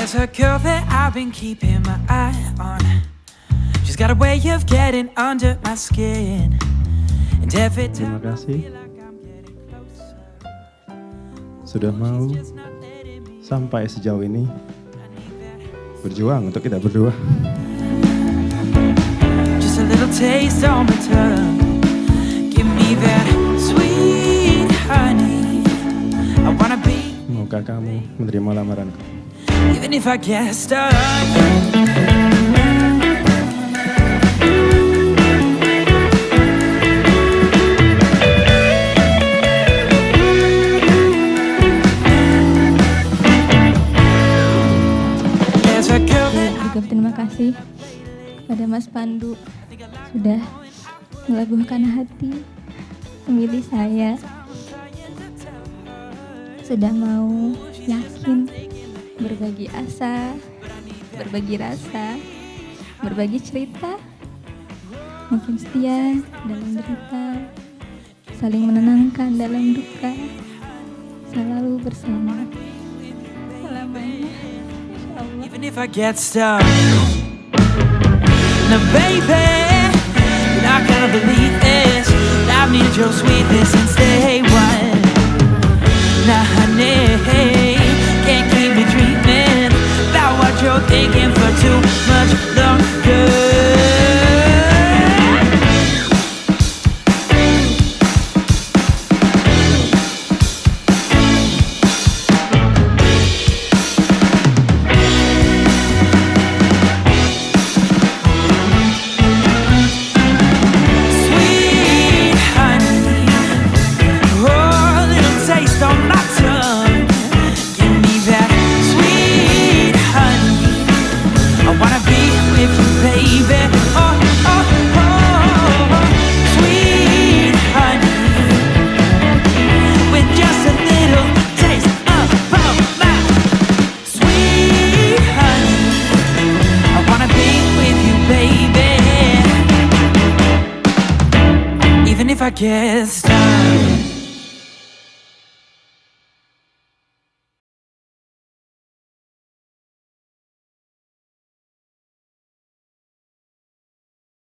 There's a girl that I've been keeping my eye on. She's got a way of getting under my skin. And every time Terima kasih sudah mau sampai sejauh ini berjuang untuk kita berdua. just a little taste on my tongue. Give me that sweet honey. I wanna be. Maukah kamu menerima lamaranku? Even if I get stuck. Juga terima kasih kepada Mas Pandu sudah melabuhkan hati, memilih saya, sudah mau yakin berbagi asa, berbagi rasa, berbagi cerita, mungkin setia dalam derita, saling menenangkan dalam duka, selalu bersama selamanya. Even if I get stuck. Now baby, you're not gonna believe this. I need your sweetness since day one. Now honey, can't keep me dreaming about what you're thinking for too much longer. If I get stuck.